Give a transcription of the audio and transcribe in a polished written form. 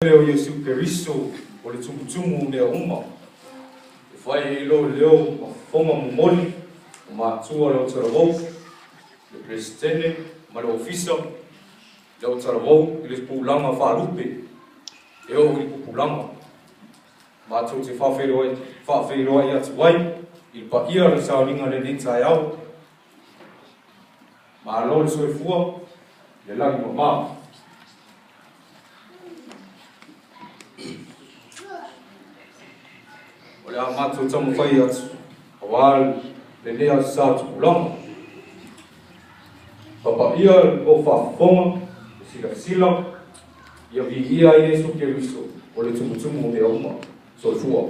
Leo Yesu Keriso o le tumutumu mea uma. E whai ilo leo ma whoma momoli, o mātua leo tarawau, le presidente, ma le ofisa, leo tarawau, i le pūlanga whaarupe, e o i pūlanga. Mātua te whawhiroa i atu wai, i pa ia le sauringa le nintai au. Ma alo le soifua, le langi mamā. O le a mātou tamu whai atu, awal le nea sa tupulanga. Papa ia o whawhonga, le sila, ia vi ia Yesu Keriso, o le tumutumu o te auma, so fua.